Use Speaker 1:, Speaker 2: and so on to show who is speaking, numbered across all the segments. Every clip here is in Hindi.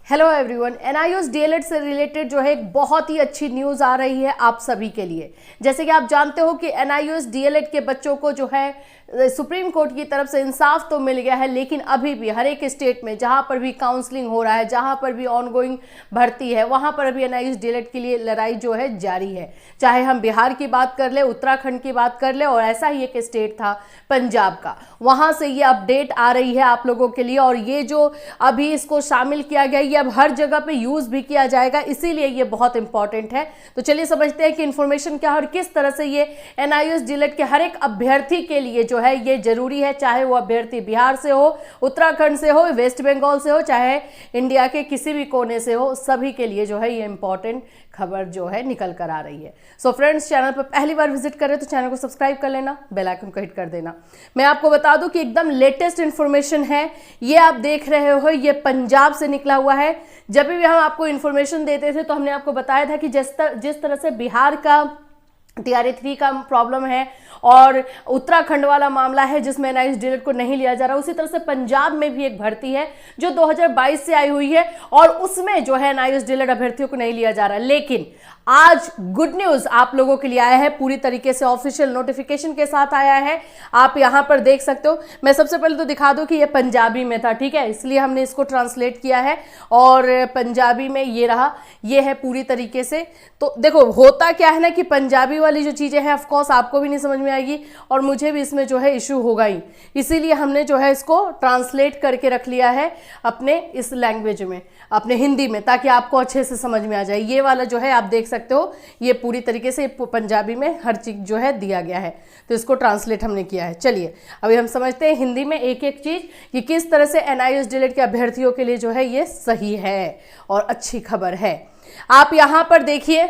Speaker 1: हेलो एवरीवन, एनआईओएस डीएलएड से रिलेटेड जो है एक बहुत ही अच्छी न्यूज़ आ रही है आप सभी के लिए। जैसे कि आप जानते हो कि एनआईओएस डीएलएड के बच्चों को जो है सुप्रीम कोर्ट की तरफ से इंसाफ तो मिल गया है, लेकिन अभी भी हर एक स्टेट में जहां पर भी काउंसलिंग हो रहा है, जहां पर भी ऑनगोइंग भर्ती है, वहां पर अभी एनआईओएस डीएलएड के लिए लड़ाई जो है जारी है। चाहे हम बिहार की बात कर ले, उत्तराखंड की बात कर ले, और ऐसा ही एक स्टेट था पंजाब का, वहां से ये अपडेट आ रही है आप लोगों के लिए। और ये जो अभी इसको शामिल किया गया, ये अब हर जगह पे यूज भी किया जाएगा, इसीलिए ये बहुत इंपॉर्टेंट है। तो चलिए समझते हैं कि इन्फॉर्मेशन क्या है और किस तरह से ये एनआईओएस डीएलएड के हर एक अभ्यर्थी के लिए जो है ये जरूरी है, चाहे वो अभ्यर्थी बिहार से हो, उत्तराखंड से हो, वेस्ट बंगाल से हो, चाहे इंडिया के किसी भी कोने से हो, सभी के लिए जो है ये इंपॉर्टेंट खबर जो है निकल कर आ रही है। सो फ्रेंड्स, चैनल पर पहली बार विजिट कर रहे तो चैनल को सब्सक्राइब कर लेना, बेल आइकन को हिट कर देना। मैं आपको बता दूं कि एकदम लेटेस्ट इंफॉर्मेशन है, ये आप देख रहे हो, ये पंजाब से निकला हुआ है। जब भी हम आपको इंफॉर्मेशन देते थे तो हमने आपको बताया था कि जिस तरह से बिहार का टीआरए 3 का प्रॉब्लम है और उत्तराखंड वाला मामला है जिसमें एनआईओएस डीएलएड को नहीं लिया जा रहा, उसी तरह से पंजाब में भी एक भर्ती है जो 2022 से आई हुई है और उसमें जो है एनआईओएस डीएलएड अभ्यर्थियों को नहीं लिया जा रहा। लेकिन आज गुड न्यूज आप लोगों के लिए आया है, पूरी तरीके से ऑफिशियल नोटिफिकेशन के साथ आया है। आप यहां पर देख सकते हो। मैं सबसे पहले तो दिखा दूं कि ये पंजाबी में था, ठीक है, इसलिए हमने इसको ट्रांसलेट किया है और पंजाबी में ये रहा, ये है पूरी तरीके से। तो देखो होता क्या है ना कि पंजाबी वाली जो चीजें हैं ऑफ कोर्स आपको भी नहीं समझ में आएगी और मुझे भी इसमें जो है इशू होगा ही, इसीलिए हमने जो है इसको ट्रांसलेट करके रख लिया है अपने इस लैंग्वेज में, अपने हिंदी में, ताकि आपको अच्छे से समझ में आ जाए। ये वाला जो है आप देख सकते हो, ये पूरी तरीके से पंजाबी में हर चीज जो है दिया गया है, तो इसको ट्रांसलेट हमने किया है। चलिए अभी हम समझते हैं हिंदी में एक एक चीज कि किस तरह से एनआईओएस डीएलएड के अभ्यर्थियों के लिए जो है ये सही है और अच्छी खबर है। आप यहां पर देखिए,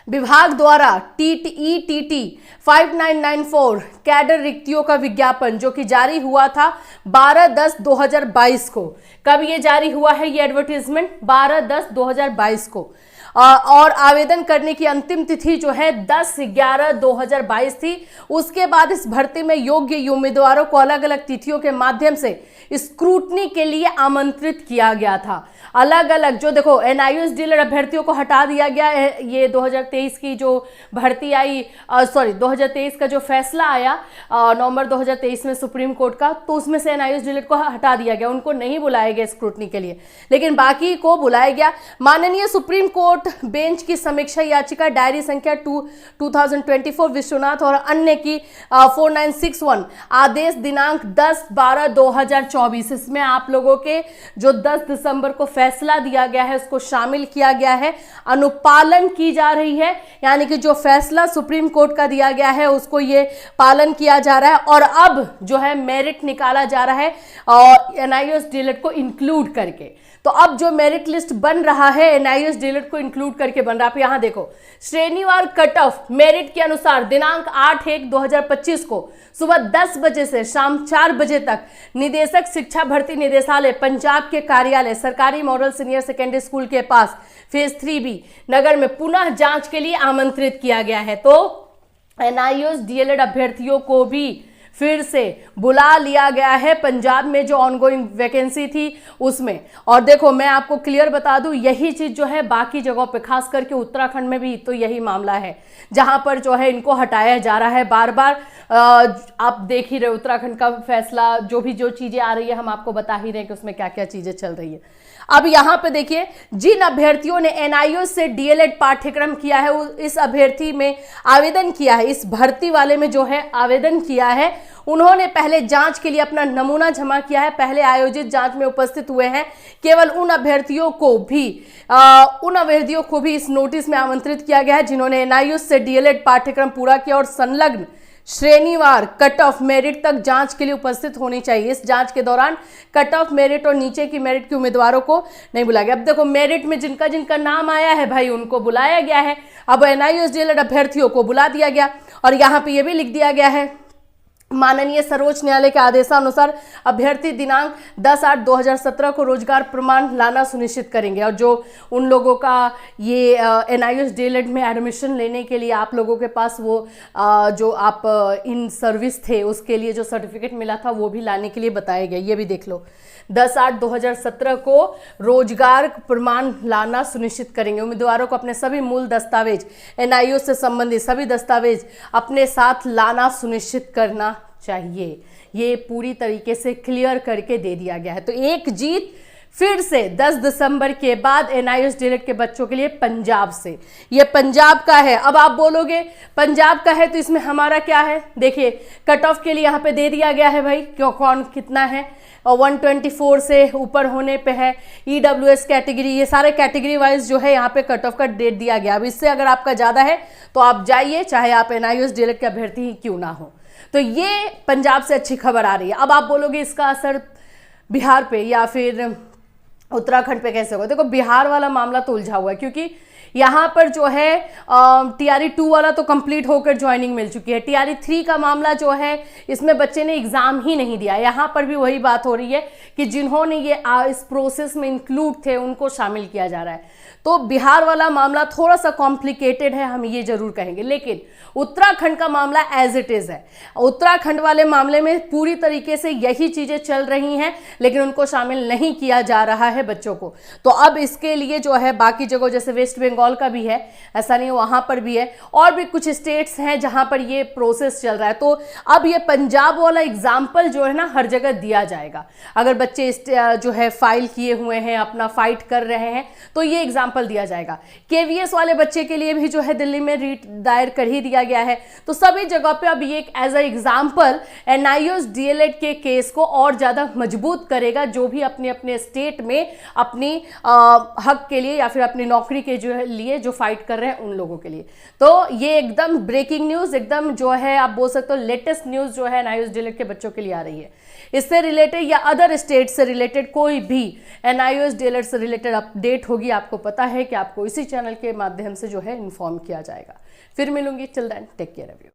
Speaker 1: विभाग द्वारा टीटी 5994 कैडर रिक्तियों का विज्ञापन जो कि जारी हुआ था 12/10/2022 को। कब ये जारी हुआ है ये एडवर्टीजमेंट? 12/10/2022 को। और आवेदन करने की अंतिम तिथि जो है 10/11/2022 थी। उसके बाद इस भर्ती में योग्य उम्मीदवारों को अलग अलग तिथियों के माध्यम से स्क्रूटनी के लिए आमंत्रित किया गया था। अलग अलग जो देखो एनआईओएस डीएलएड अभ्यर्थियों को हटा दिया गया है, ये 2023 की जो भर्ती आई, 2023 का जो फैसला आया नवंबर 2023 में सुप्रीम कोर्ट का, तो उसमें से एनआईओएस डीएलएड को हटा दिया गया, उनको नहीं बुलाया गया स्क्रूटनी के लिए, लेकिन बाकी को बुलाया गया। माननीय सुप्रीम कोर्ट बेंच की समीक्षा याचिका डायरी संख्या 2024 विश्वनाथ और अन्य की 4961 आदेश दिनांक 10/12/2024, इसमें आप लोगों के जो 10 दिसंबर को फैसला दिया गया है उसको शामिल किया गया है। अनुपालन की जा रही है, यानी कि जो फैसला सुप्रीम कोर्ट का दिया गया है उसको ये पालन किया जा रहा है। और अब जो है मेरिट निकाला जा रहा है और एनआईओएस डीएलएड को इंक्लूड करके। तो अब जो मेरिट लिस्ट बन रहा है एनआईओएस डीएलएड को इंक्लूड करके बन रहा है। आप यहां देखो, श्रेणीवार कट ऑफ मेरिट के अनुसार दिनांक 8/1/2025 को सुबह 10 बजे से शाम 4 बजे तक निदेशक शिक्षा भर्ती निदेशालय पंजाब के कार्यालय सरकारी मॉडल सीनियर सेकेंडरी स्कूल के पास फेज 3B नगर में पुनः जांच के लिए आमंत्रित किया गया है। तो एनआईओएस डीएलएड अभ्यर्थियों को भी फिर से बुला लिया गया है पंजाब में जो ऑनगोइंग वैकेंसी थी उसमें। और देखो मैं आपको क्लियर बता दूं, यही चीज जो है बाकी जगहों पे, खास करके उत्तराखंड में भी तो यही मामला है, जहां पर जो है इनको हटाया जा रहा है बार बार। आप देख ही रहे उत्तराखंड का फैसला, जो चीजें आ रही है हम आपको बता ही रहे हैं कि उसमें क्या क्या चीजें चल रही है। अब यहां पे देखिए, जिन अभ्यर्थियों ने एनआईओएस से डीएलएड पाठ्यक्रम किया है, इस अभ्यर्थी में आवेदन किया है, इस भर्ती वाले में जो है आवेदन किया है, उन्होंने पहले जांच के लिए अपना नमूना जमा किया है, पहले आयोजित जांच में उपस्थित हुए हैं। केवल उन अभ्यर्थियों को भी इस नोटिस में आमंत्रित किया गया है जिन्होंने एनआईओएस से डीएलएड पाठ्यक्रम पूरा किया और संलग्न श्रेणीवार कट ऑफ मेरिट तक जांच के लिए उपस्थित होनी चाहिए। इस जांच के दौरान कट ऑफ मेरिट और नीचे की मेरिट के उम्मीदवारों को नहीं बुलाया गया। अब देखो मेरिट में जिनका जिनका नाम आया है भाई उनको बुलाया गया है, अब एनआईओएस डीएलएड अभ्यर्थियों को बुला दिया गया। और यहाँ पे ये भी लिख दिया गया है, माननीय सर्वोच्च न्यायालय के आदेशानुसार अभ्यर्थी दिनांक 10/8/2017 को रोजगार प्रमाण लाना सुनिश्चित करेंगे। और जो उन लोगों का ये एनआईओएस डीएलएड में एडमिशन लेने के लिए आप लोगों के पास वो जो आप इन सर्विस थे उसके लिए जो सर्टिफिकेट मिला था वो भी लाने के लिए बताया गया। ये भी देख लो। 10/8/2017 को रोजगार प्रमाण लाना सुनिश्चित करेंगे। उम्मीदवारों को अपने सभी मूल दस्तावेज, एनआईओ से संबंधित सभी दस्तावेज अपने साथ लाना सुनिश्चित करना चाहिए। ये पूरी तरीके से क्लियर करके दे दिया गया है। तो एक जीत फिर से 10 दिसंबर के बाद एनआईओएस डीएलएड के बच्चों के लिए पंजाब से। ये पंजाब का है। अब आप बोलोगे पंजाब का है तो इसमें हमारा क्या है? देखिए कट ऑफ के लिए यहाँ पे दे दिया गया है भाई, क्यों कौन कितना है, और 124 से ऊपर होने पे है। ईडब्ल्यूएस कैटेगरी, ये सारे कैटेगरी वाइज जो है यहाँ पे कट ऑफ का डेट दिया गया। अब इससे अगर आपका ज़्यादा है तो आप जाइए, चाहे आप एनआईओएस डीएलएड के अभ्यर्थी ही क्यों ना हो। तो ये पंजाब से अच्छी खबर आ रही है। अब आप बोलोगे इसका असर बिहार पे या फिर उत्तराखंड पे कैसे होगा? देखो बिहार वाला मामला तो उलझा हुआ है, क्योंकि यहाँ पर जो है टीआरई 2 वाला तो कंप्लीट होकर ज्वाइनिंग मिल चुकी है। टीआरई 3 का मामला जो है इसमें बच्चे ने एग्जाम ही नहीं दिया। यहाँ पर भी वही बात हो रही है कि जिन्होंने ये इस प्रोसेस में इंक्लूड थे उनको शामिल किया जा रहा है। तो बिहार वाला मामला थोड़ा सा कॉम्प्लिकेटेड है, हम ये जरूर कहेंगे। लेकिन उत्तराखंड का मामला एज इट इज है। उत्तराखंड वाले मामले में पूरी तरीके से यही चीजें चल रही हैं, लेकिन उनको शामिल नहीं किया जा रहा है बच्चों को। तो अब इसके लिए जो है बाकी जगह जैसे वेस्ट बंगाल का भी है, ऐसा नहीं वहां पर भी है, और भी कुछ स्टेट्स हैं जहां पर ये प्रोसेस चल रहा है। तो अब ये पंजाब वाला एग्जाम्पल जो है ना हर जगह दिया जाएगा। अगर बच्चे जो है फाइल किए हुए हैं, अपना फाइट कर रहे हैं, तो ये एग्जाम्पल दिया जाएगा। केवीएस वाले बच्चे के लिए भी जो है दिल्ली में रीट दायर कर ही दिया गया है। तो सभी जगह पे अब ये एक as a example NIOS DElEd के केस को और ज्यादा मजबूत करेगा, जो भी अपने अपने स्टेट में अपनी हक के लिए या फिर अपनी नौकरी के जो लिए जो फाइट कर रहे हैं उन लोगों के लिए। तो ये एकदम ब्रेकिंग न्यूज, एकदम जो है आप बोल सकते हो लेटेस्ट न्यूज जो है एनआईओएस डीएलएड के बच्चों के लिए आ रही है। इससे रिलेटेड या अदर स्टेट से रिलेटेड कोई भी एनआईओएस डीएलएड से रिलेटेड अपडेट होगी, आपको पता है कि आपको इसी चैनल के माध्यम से जो है इन्फॉर्म किया जाएगा। फिर मिलूंगी, till then take care everyone.